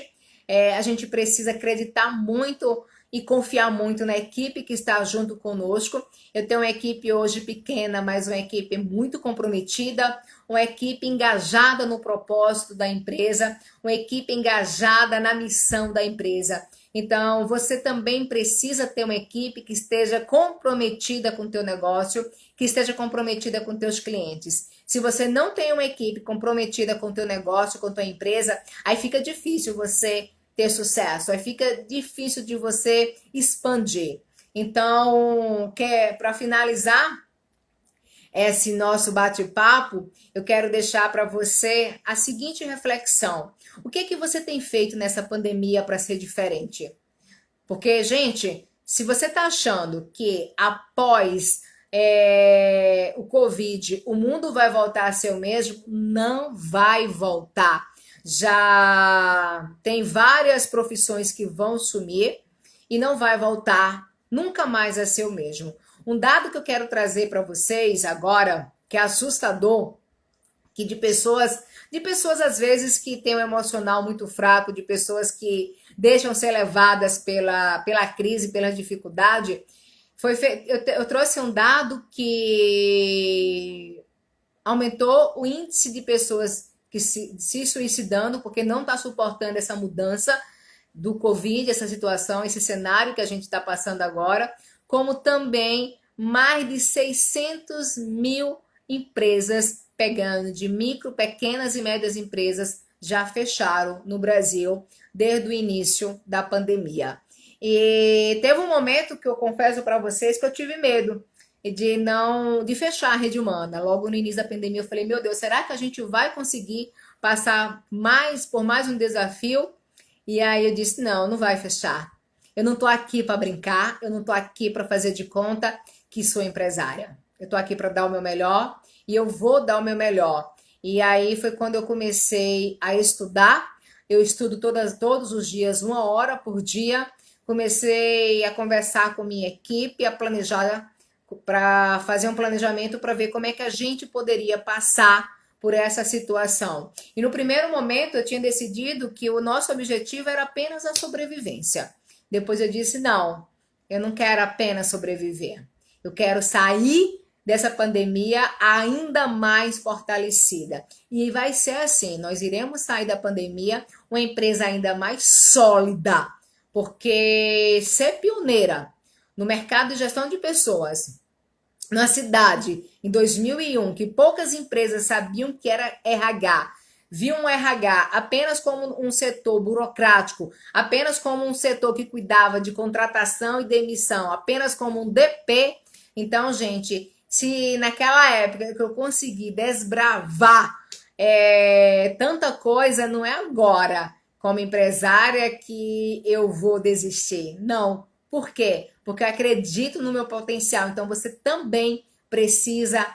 A gente precisa acreditar muito e confiar muito na equipe que está junto conosco. Eu tenho uma equipe hoje pequena, mas uma equipe muito comprometida, uma equipe engajada no propósito da empresa, uma equipe engajada na missão da empresa. Então, você também precisa ter uma equipe que esteja comprometida com o teu negócio, que esteja comprometida com teus clientes. Se você não tem uma equipe comprometida com o teu negócio, com a tua empresa, aí fica difícil você ter sucesso, aí fica difícil de você expandir. Então, para finalizar esse nosso bate-papo, eu quero deixar para você a seguinte reflexão. O que você tem feito nessa pandemia para ser diferente? Porque, gente, se você está achando que após o Covid o mundo vai voltar a ser o mesmo, não vai voltar. Já tem várias profissões que vão sumir e não vai voltar nunca mais a ser o mesmo. Um dado que eu quero trazer para vocês agora, que é assustador, que de pessoas às vezes que têm um emocional muito fraco, de pessoas que deixam ser levadas pela crise, pela dificuldade, eu trouxe um dado que aumentou o índice de pessoas que se suicidando porque não está suportando essa mudança do Covid, essa situação, esse cenário que a gente está passando agora, como também mais de 600 mil empresas pegando de micro, pequenas e médias empresas já fecharam no Brasil desde o início da pandemia. E teve um momento que eu confesso para vocês que eu tive medo de fechar a Rede Humana. Logo no início da pandemia eu falei, meu Deus, será que a gente vai conseguir passar por mais um desafio? E aí eu disse, não vai fechar. Eu não tô aqui para brincar, eu não tô aqui para fazer de conta que sou empresária. Eu tô aqui para dar o meu melhor e eu vou dar o meu melhor. E aí foi quando eu comecei a estudar. Eu estudo todos os dias, 1 hora por dia. Comecei a conversar com minha equipe, a planejar, para fazer um planejamento para ver como é que a gente poderia passar por essa situação. E no primeiro momento eu tinha decidido que o nosso objetivo era apenas a sobrevivência. Depois eu disse: não, eu não quero apenas sobreviver. Eu quero sair dessa pandemia ainda mais fortalecida. E vai ser assim, nós iremos sair da pandemia uma empresa ainda mais sólida, porque ser pioneira no mercado de gestão de pessoas, na cidade, em 2001, que poucas empresas sabiam que era RH, viam o RH apenas como um setor burocrático, apenas como um setor que cuidava de contratação e demissão, apenas como um DP. Então, gente, se naquela época que eu consegui desbravar tanta coisa, não é agora, como empresária, que eu vou desistir. Não. Por quê? Porque eu acredito no meu potencial. Então, você também precisa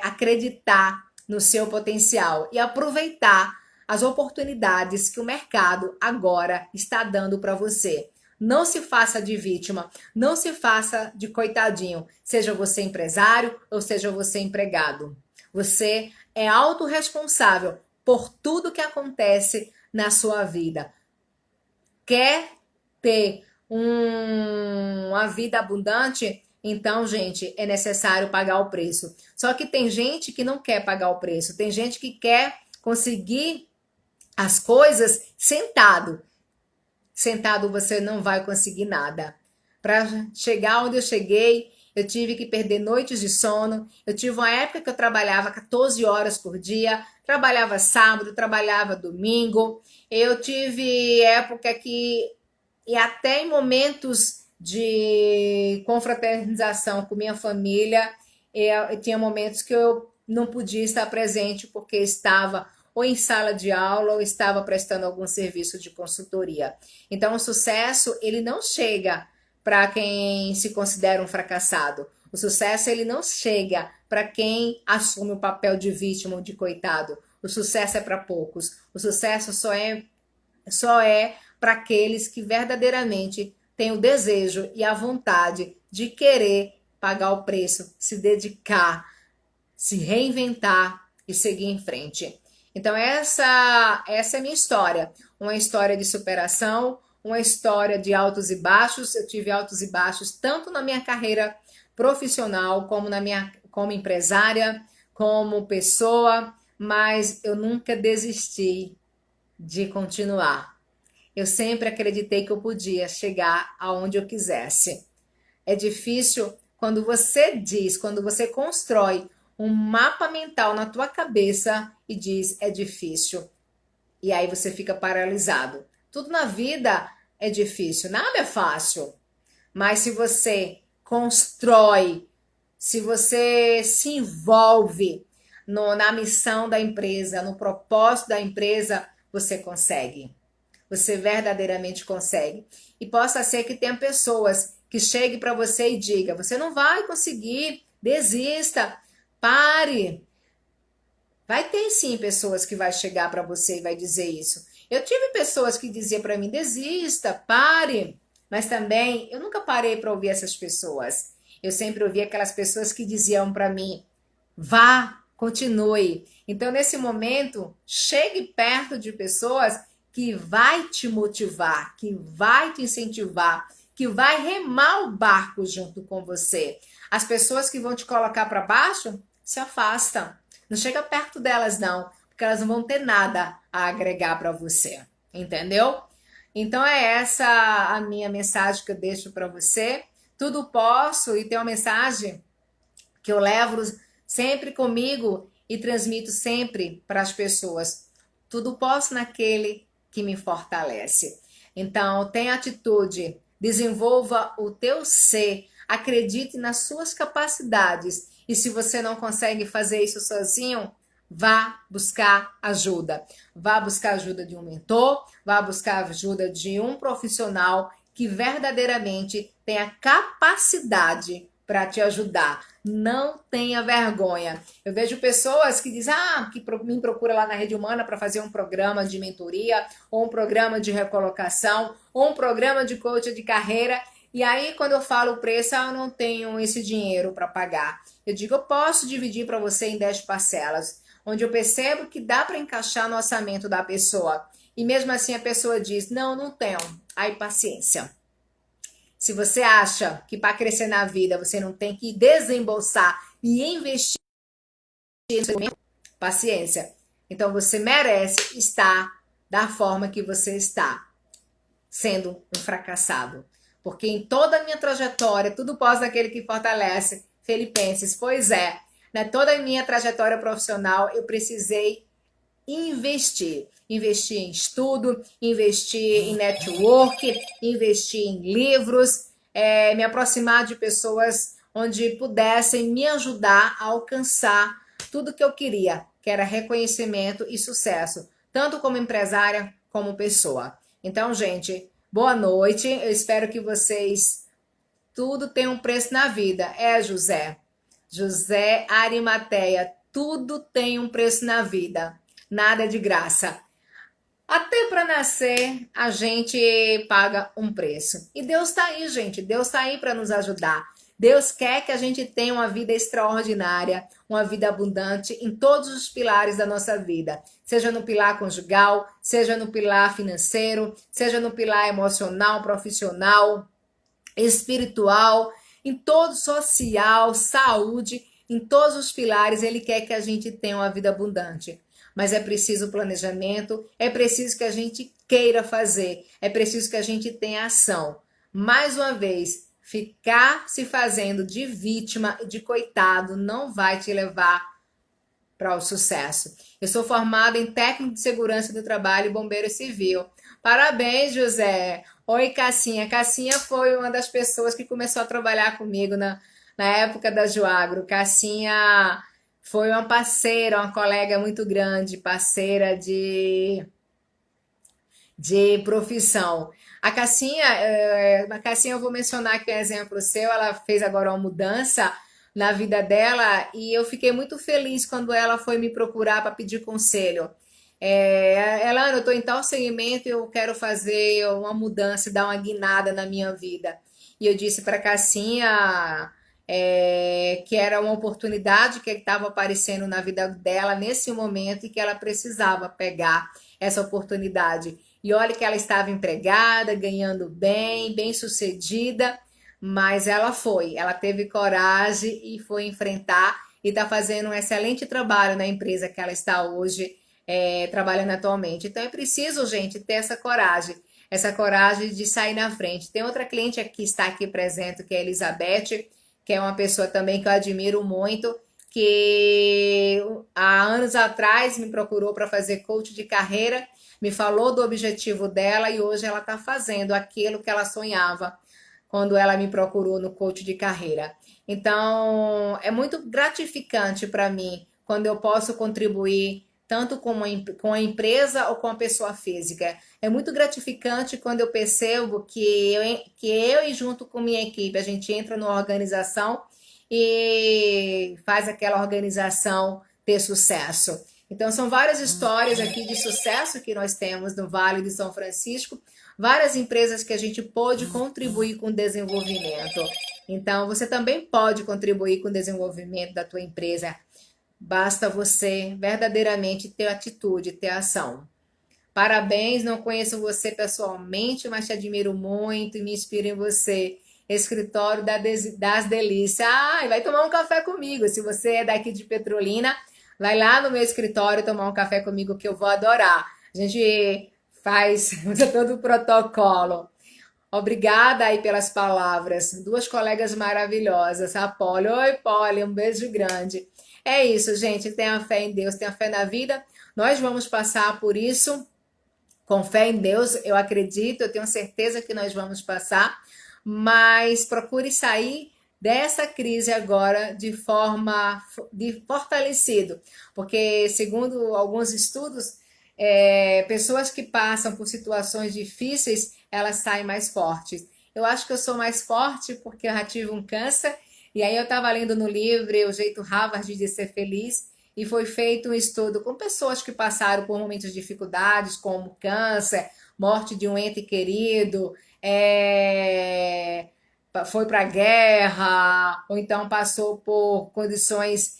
acreditar no seu potencial e aproveitar as oportunidades que o mercado agora está dando para você. Não se faça de vítima, não se faça de coitadinho, seja você empresário ou seja você empregado. Você é autorresponsável por tudo que acontece na sua vida. Quer ter uma vida abundante? Então, gente, é necessário pagar o preço. Só que tem gente que não quer pagar o preço, tem gente que quer conseguir as coisas sentado. Sentado você não vai conseguir nada. Para chegar onde eu cheguei, eu tive que perder noites de sono. Eu tive uma época que eu trabalhava 14 horas por dia, trabalhava sábado, trabalhava domingo. Eu tive época que, e até em momentos de confraternização com minha família, eu tinha momentos que eu não podia estar presente porque estava ou em sala de aula ou estava prestando algum serviço de consultoria. Então, o sucesso, ele não chega para quem se considera um fracassado. O sucesso, ele não chega para quem assume o papel de vítima ou de coitado. O sucesso é para poucos. O sucesso só é para aqueles que verdadeiramente têm o desejo e a vontade de querer pagar o preço, se dedicar, se reinventar e seguir em frente. Então essa é a minha história, uma história de superação, uma história de altos e baixos. Eu tive altos e baixos tanto na minha carreira profissional como como empresária, como pessoa, mas eu nunca desisti de continuar. Eu sempre acreditei que eu podia chegar aonde eu quisesse. É difícil quando você constrói um mapa mental na tua cabeça e diz é difícil. E aí você fica paralisado. Tudo na vida é difícil, nada é fácil. Mas se você constrói, se você se envolve na missão da empresa, no propósito da empresa, você consegue. Você verdadeiramente consegue. E possa ser que tenha pessoas que cheguem para você e diga: você não vai conseguir, desista, pare. Vai ter sim pessoas que vai chegar para você e vai dizer isso. Eu tive pessoas que diziam para mim: desista, pare. Mas também eu nunca parei para ouvir essas pessoas. Eu sempre ouvi aquelas pessoas que diziam para mim: vá, continue. Então, nesse momento, chegue perto de pessoas que vai te motivar, que vai te incentivar, que vai remar o barco junto com você. As pessoas que vão te colocar para baixo, se afastam. Não chega perto delas não, porque elas não vão ter nada a agregar para você, entendeu? Então é essa a minha mensagem que eu deixo para você. Tudo posso, e tem uma mensagem que eu levo sempre comigo e transmito sempre para as pessoas. Tudo posso naquele que me fortalece. Então, tenha atitude, desenvolva o teu ser, acredite nas suas capacidades. E se você não consegue fazer isso sozinho, vá buscar ajuda. Vá buscar ajuda de um mentor, vá buscar ajuda de um profissional que verdadeiramente tem a capacidade para te ajudar. Não tenha vergonha. Eu vejo pessoas que dizem, me procura lá na Rede Humana para fazer um programa de mentoria, ou um programa de recolocação, ou um programa de coach de carreira. E aí, quando eu falo o preço, eu não tenho esse dinheiro para pagar. Eu digo, eu posso dividir para você em 10 parcelas, onde eu percebo que dá para encaixar no orçamento da pessoa. E mesmo assim a pessoa diz, não tenho. Aí, paciência. Se você acha que para crescer na vida você não tem que desembolsar e investir, paciência. Então você merece estar da forma que você está, sendo um fracassado. Porque em toda a minha trajetória, tudo pós daquele que fortalece, Filipenses, pois é, toda a minha trajetória profissional eu precisei investir. Investir em estudo, investir em network, investir em livros, me aproximar de pessoas onde pudessem me ajudar a alcançar tudo que eu queria, que era reconhecimento e sucesso, tanto como empresária como pessoa. Então, gente, boa noite. Eu espero que vocês tudo tem um preço na vida. José Arimateia, tudo tem um preço na vida. Nada é de graça. Até para nascer, a gente paga um preço. E Deus está aí, gente. Deus está aí para nos ajudar. Deus quer que a gente tenha uma vida extraordinária, uma vida abundante em todos os pilares da nossa vida. Seja no pilar conjugal, seja no pilar financeiro, seja no pilar emocional, profissional, espiritual, em todo social, saúde, em todos os pilares, ele quer que a gente tenha uma vida abundante. Mas é preciso planejamento, é preciso que a gente queira fazer, é preciso que a gente tenha ação. Mais uma vez, ficar se fazendo de vítima, de coitado, não vai te levar para o sucesso. Eu sou formada em técnico de segurança do trabalho e bombeiro civil. Parabéns, José. Oi, Cassinha. Cassinha foi uma das pessoas que começou a trabalhar comigo na época da Joagro. Cassinha foi uma parceira, uma colega muito grande, parceira de profissão. A Cassinha eu vou mencionar aqui um exemplo seu, ela fez agora uma mudança na vida dela e eu fiquei muito feliz quando ela foi me procurar para pedir conselho. Ela, eu estou em tal segmento e eu quero fazer uma mudança, dar uma guinada na minha vida. E eu disse para a Cassinha que era uma oportunidade que estava aparecendo na vida dela nesse momento e que ela precisava pegar essa oportunidade. E olha que ela estava empregada, ganhando bem, bem-sucedida, mas ela teve coragem e foi enfrentar e está fazendo um excelente trabalho na empresa que ela está hoje, trabalhando atualmente. Então é preciso, gente, ter essa coragem de sair na frente. Tem outra cliente que está aqui presente, que é a Elizabeth, que é uma pessoa também que eu admiro muito, que há anos atrás me procurou para fazer coach de carreira, me falou do objetivo dela e hoje ela está fazendo aquilo que ela sonhava quando ela me procurou no coach de carreira. Então, é muito gratificante para mim quando eu posso contribuir tanto com a empresa ou com a pessoa física. É muito gratificante quando eu percebo que eu e junto com minha equipe, a gente entra numa organização e faz aquela organização ter sucesso. Então, são várias histórias aqui de sucesso que nós temos no Vale de São Francisco, várias empresas que a gente pode contribuir com o desenvolvimento. Então, você também pode contribuir com o desenvolvimento da tua empresa. Basta você verdadeiramente ter atitude, ter ação. Parabéns, não conheço você pessoalmente, mas te admiro muito e me inspiro em você. Escritório das Delícias. Vai tomar um café comigo. Se você é daqui de Petrolina, vai lá no meu escritório tomar um café comigo que eu vou adorar. A gente faz todo o protocolo. Obrigada aí pelas palavras. Duas colegas maravilhosas. A Polly. Oi, Polly, um beijo grande. É isso, gente. Tenha fé em Deus, tenha fé na vida. Nós vamos passar por isso com fé em Deus. Eu acredito, eu tenho certeza que nós vamos passar. Mas procure sair dessa crise agora de forma de fortalecido. Porque, segundo alguns estudos, pessoas que passam por situações difíceis, elas saem mais fortes. Eu acho que eu sou mais forte porque eu já tive um câncer E aí eu estava lendo no livro O Jeito Harvard de Ser Feliz, e foi feito um estudo com pessoas que passaram por momentos de dificuldades, como câncer, morte de um ente querido, foi para a guerra, ou então passou por condições,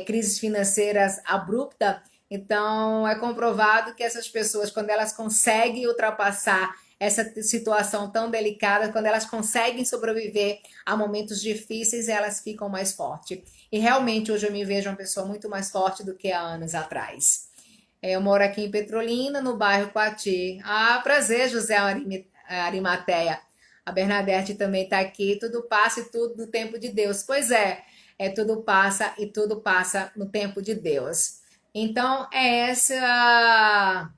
crises financeiras abruptas. Então, é comprovado que essas pessoas, quando elas conseguem ultrapassar essa situação tão delicada, quando elas conseguem sobreviver a momentos difíceis, elas ficam mais fortes. E realmente hoje eu me vejo uma pessoa muito mais forte do que há anos atrás. Eu moro aqui em Petrolina, no bairro Coati. Ah, prazer, José Arimateia. A Bernadette também está aqui. Tudo passa e tudo no tempo de Deus. Pois é tudo passa e tudo passa no tempo de Deus. Então, era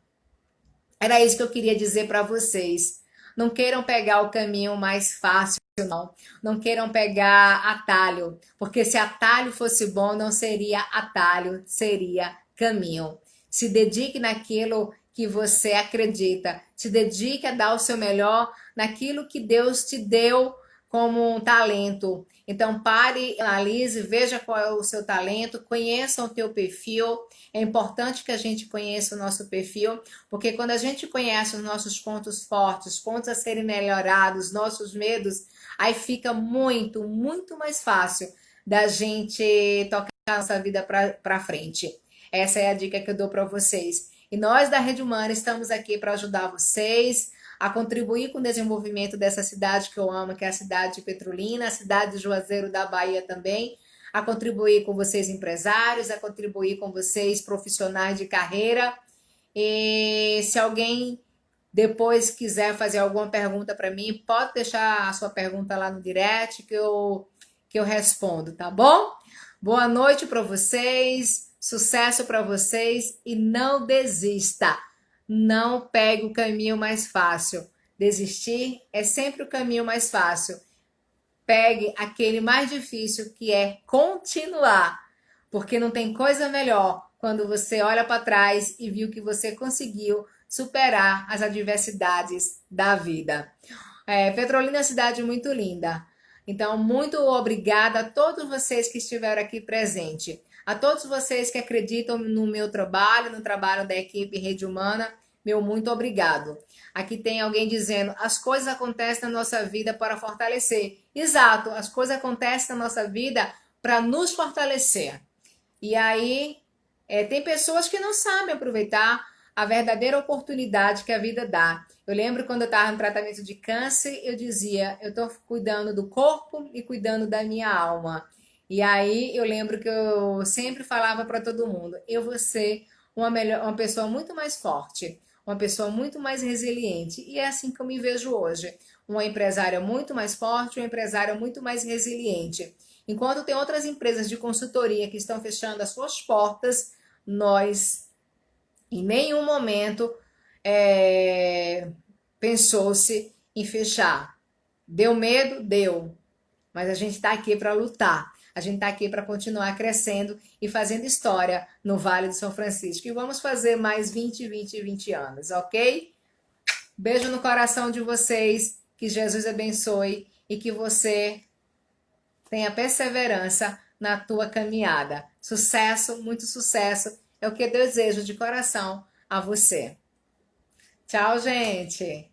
isso que eu queria dizer para vocês. Não queiram pegar o caminho mais fácil, não. Não queiram pegar atalho, porque se atalho fosse bom, não seria atalho, seria caminho. Se dedique naquilo que você acredita. Se dedique a dar o seu melhor naquilo que Deus te deu como um talento. Então pare, analise, veja qual é o seu talento, conheça o teu perfil. É importante que a gente conheça o nosso perfil, porque quando a gente conhece os nossos pontos fortes, pontos a serem melhorados, nossos medos, aí fica muito, muito mais fácil da gente tocar a nossa vida para frente. Essa é a dica que eu dou para vocês. E nós da Rede Humana estamos aqui para ajudar vocês a contribuir com o desenvolvimento dessa cidade que eu amo, que é a cidade de Petrolina, a cidade de Juazeiro da Bahia também, a contribuir com vocês empresários, a contribuir com vocês profissionais de carreira. E se alguém depois quiser fazer alguma pergunta para mim, pode deixar a sua pergunta lá no direct que eu respondo, tá bom? Boa noite para vocês, sucesso para vocês e não desista. Não pegue o caminho mais fácil. Desistir é sempre o caminho mais fácil. Pegue aquele mais difícil, que é continuar, porque não tem coisa melhor quando você olha para trás e viu que você conseguiu superar as adversidades da vida. Petrolina é uma cidade muito linda. Então, muito obrigada a todos vocês que estiveram aqui presentes. A todos vocês que acreditam no meu trabalho, no trabalho da equipe Rede Humana, meu muito obrigado. Aqui tem alguém dizendo: as coisas acontecem na nossa vida para fortalecer. Exato, as coisas acontecem na nossa vida para nos fortalecer. E aí, tem pessoas que não sabem aproveitar a verdadeira oportunidade que a vida dá. Eu lembro quando eu estava no tratamento de câncer, eu dizia: eu estou cuidando do corpo e cuidando da minha alma. E aí eu lembro que eu sempre falava para todo mundo: eu vou ser uma pessoa muito mais forte, uma pessoa muito mais resiliente. E é assim que eu me vejo hoje. Uma empresária muito mais forte, uma empresária muito mais resiliente. Enquanto tem outras empresas de consultoria que estão fechando as suas portas, nós, em nenhum momento, pensou-se em fechar. Deu medo? Deu. Mas a gente está aqui para lutar. A gente está aqui para continuar crescendo e fazendo história no Vale do São Francisco. E vamos fazer mais 20, 20 e 20 anos, ok? Beijo no coração de vocês. Que Jesus abençoe e que você tenha perseverança na tua caminhada. Sucesso, muito sucesso. É o que eu desejo de coração a você. Tchau, gente.